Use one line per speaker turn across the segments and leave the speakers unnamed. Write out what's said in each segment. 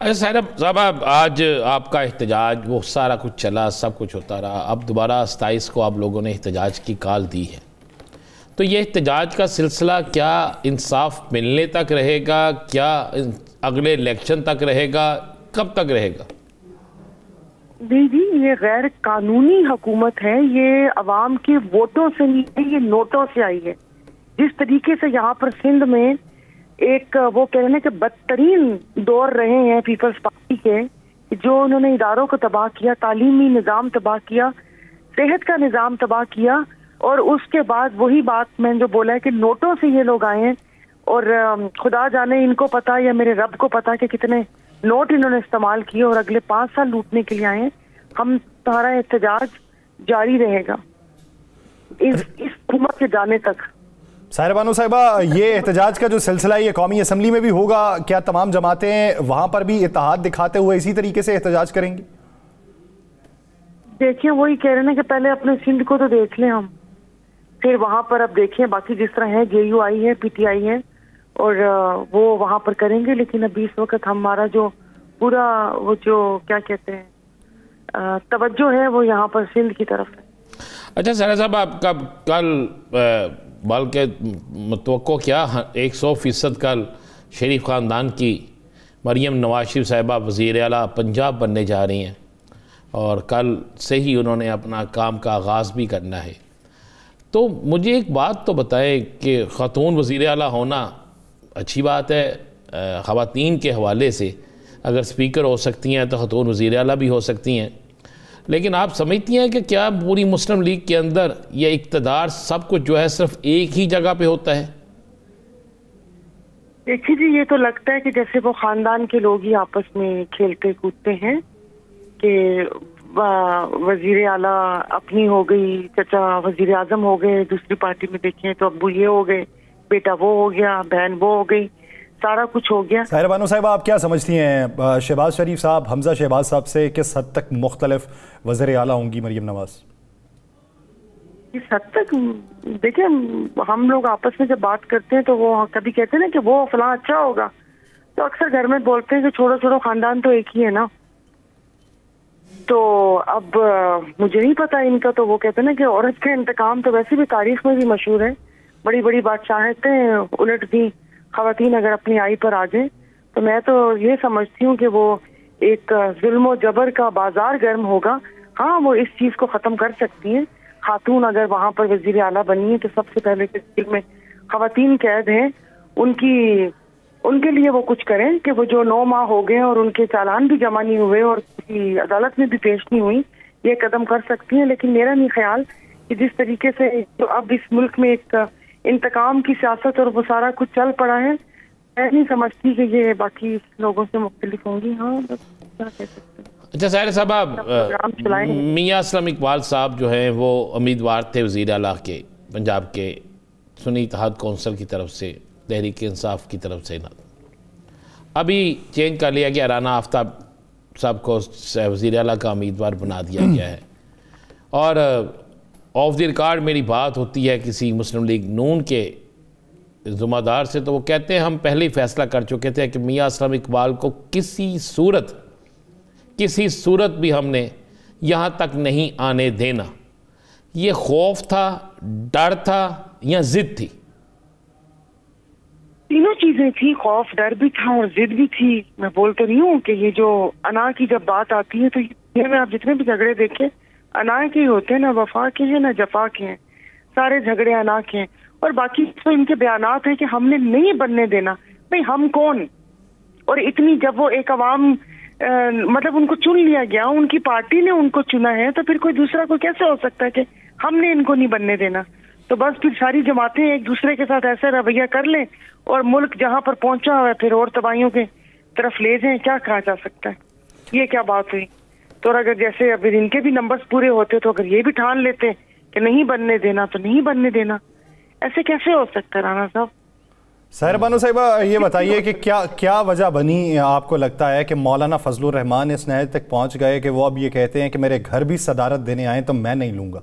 اچھا صاحب آج آپ کا احتجاج وہ سارا کچھ چلا، سب کچھ ہوتا رہا، اب دوبارہ 27 کو آپ لوگوں نے احتجاج کی کال دی ہے، تو یہ احتجاج کا سلسلہ کیا انصاف ملنے تک رہے گا؟ کیا اگلے الیکشن تک رہے گا؟ کب تک رہے گا؟
جی یہ غیر قانونی حکومت ہے، یہ عوام کے ووٹوں سے نہیں ہے، یہ نوٹوں سے آئی ہے۔ جس طریقے سے یہاں پر سندھ میں ایک وہ کہہ رہے ہیں کہ بدترین دور رہے ہیں پیپلز پارٹی کے، جو انہوں نے اداروں کو تباہ کیا، تعلیمی نظام تباہ کیا، صحت کا نظام تباہ کیا، اور اس کے بعد وہی بات میں نے جو بولا ہے کہ نوٹوں سے یہ لوگ آئے ہیں، اور خدا جانے ان کو پتا یا میرے رب کو پتا کہ کتنے نوٹ انہوں نے استعمال کیے، اور اگلے 5 سال لوٹنے کے لیے آئے ہیں۔ ہم تمہارا احتجاج جاری رہے گا اس حکومت کے جانے تک۔
ساحرہ بانو صاحبہ، یہ احتجاج کا جو سلسلہ ہے یہ قومی اسمبلی میں بھی ہوگا، کیا تمام جماعتیں وہاں پر بھی اتحاد دکھاتے ہوئے اسی طریقے سے احتجاج کریں گی؟
دیکھیں وہی کہہ رہے ہیں کہ پہلے اپنے سندھ کو تو دیکھ لیں ہم، پھر وہاں پر اب دیکھیں باقی جس طرح ہے، جے یو آئی ہے، پی ٹی آئی ہے، اور وہ وہاں پر کریں گے، لیکن ابھی اس وقت ہمارا جو پورا وہ جو کیا کہتے ہیں توجہ ہے وہ یہاں پر سندھ کی طرف ہے۔
اچھا ساحرہ صاحب، آپ کا کل بلکہ متوقع کیا 100% کل شریف خاندان کی مریم نواز شریف صاحبہ وزیر اعلیٰ پنجاب بننے جا رہی ہیں، اور کل سے ہی انہوں نے اپنا کام کا آغاز بھی کرنا ہے، تو مجھے ایک بات تو بتائیں کہ خاتون وزیر اعلیٰ ہونا اچھی بات ہے، خواتین کے حوالے سے اگر اسپیکر ہو سکتی ہیں تو خاتون وزیر اعلیٰ بھی ہو سکتی ہیں، لیکن آپ سمجھتی ہیں کہ کیا پوری مسلم لیگ کے اندر یہ اقتدار سب کچھ جو ہے صرف ایک ہی جگہ پہ ہوتا ہے؟
دیکھیے جی، یہ تو لگتا ہے کہ جیسے وہ خاندان کے لوگ ہی آپس میں کھیلتے کودتے ہیں کہ وزیر اعلیٰ اپنی ہو گئی، چچا وزیر اعظم ہو گئے، دوسری پارٹی میں دیکھیں تو ابو یہ ہو گئے، بیٹا وہ ہو گیا، بہن وہ ہو گئی، سارا کچھ ہو گیا۔
ساحرہ بانو صاحبہ، آپ کیا سمجھتی ہیں شہباز شریف صاحب حمزہ شہباز صاحب سے کس حد تک مختلف وزیر اعلیٰ ہوں گی مریم نواز؟
اس حد تک دیکھیں، ہم لوگ آپس میں جب بات کرتے ہیں تو وہ کبھی کہتے ہیں نا کہ وہ فلاں اچھا ہوگا، تو اکثر گھر میں بولتے ہیں کہ چھوڑو چھوڑو خاندان تو ایک ہی ہے نا۔ تو اب مجھے نہیں پتا ان کا، تو وہ کہتے ہیں نا کہ عورت کا انتقام تو ویسے بھی تاریخ میں بھی مشہور ہے، بڑی بڑی بادشاہتیں الٹ دی خواتین اگر اپنی آئی پر آ جائیں، تو میں تو یہ سمجھتی ہوں کہ وہ ایک ظلم و جبر کا بازار گرم ہوگا۔ ہاں وہ اس چیز کو ختم کر سکتی ہیں، خاتون اگر وہاں پر وزیر اعلیٰ بنی ہے تو سب سے پہلے کہ میں خواتین قید ہیں ان کے لیے وہ کچھ کریں کہ وہ جو 9 ماہ ہو گئے اور ان کے چالان بھی جمع نہیں ہوئے اور کسی عدالت میں بھی پیش نہیں ہوئی، یہ قدم کر سکتی ہیں۔ لیکن میرا نہیں خیال کہ جس طریقے سے جو اب اس ملک میں ایک انتقام کی سیاست اور وہ سارا کچھ چل پڑا ہے، میں نہیں سمجھتی کہ یہ باقی لوگوں سے مختلف ہوں گی۔ ہاں بس کیا کہہ سکتے ہیں۔
اچھا ساحرہ صاحب، میاں اسلم اقبال صاحب جو ہیں وہ امیدوار تھے وزیر اعلیٰ کے پنجاب کے سنی اتحاد کونسل کی طرف سے، تحریک انصاف کی طرف سے، ابھی چینج کر لیا گیا، رانا آفتاب صاحب کو وزیر اعلیٰ کا امیدوار بنا دیا گیا ہے، اور آف دی ریکارڈ میری بات ہوتی ہے کسی مسلم لیگ نون کے ذمہ دار سے، تو وہ کہتے ہیں ہم پہلے ہی فیصلہ کر چکے تھے کہ میاں اسلم اقبال کو کسی صورت بھی ہم نے یہاں تک نہیں آنے دینا۔ یہ خوف تھا، ڈر تھا یا ضد تھی؟
تینوں چیزیں تھی، خوف، ڈر بھی تھا اور ضد بھی تھی۔ میں بولتے رہی ہوں کہ یہ جو انا کی جب بات آتی ہے تو یہ میں آپ جتنے بھی جھگڑے دیکھیں انا کے ہی ہوتے ہیں، نہ وفا کے ہیں نہ جفا کے ہیں، سارے جھگڑے انا کے ہیں۔ اور باقی تو ان کے بیانات ہیں کہ ہم نے نہیں بننے دینا، بھئی ہم کون؟ اور اتنی جب وہ ایک عوام مطلب ان کو چن لیا گیا، ان کی پارٹی نے ان کو چنا ہے، تو پھر کوئی دوسرا کوئی کیسے ہو سکتا ہے کہ ہم نے ان کو نہیں بننے دینا؟ تو بس پھر ساری جماعتیں ایک دوسرے کے ساتھ ایسا رویہ کر لیں اور ملک جہاں پر پہنچا ہوا ہے پھر اور تباہیوں کے طرف لے جائیں، کیا کہا جا سکتا ہے؟ یہ کیا بات ہوئی؟ تو اگر جیسے اب ان کے بھی نمبرز پورے ہوتے تو اگر یہ بھی ٹھان لیتے کہ نہیں بننے دینا تو نہیں بننے دینا، ایسے کیسے ہو سکتا ہے رانا صاحب؟
ساحرہ بانو صاحبہ، یہ بتائیے کہ کیا وجہ بنی آپ کو لگتا ہے کہ مولانا فضل الرحمان اس نہج تک پہنچ گئے کہ وہ اب یہ کہتے ہیں کہ میرے گھر بھی صدارت دینے آئیں تو میں نہیں لوں گا؟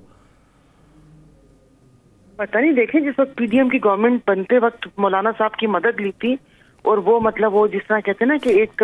پتہ نہیں، دیکھیں جس وقت پی ڈی ایم کی گورنمنٹ بنتے وقت مولانا صاحب کی مدد لی تھی، اور وہ مطلب وہ جس طرح کہتے ہیں نا کہ ایک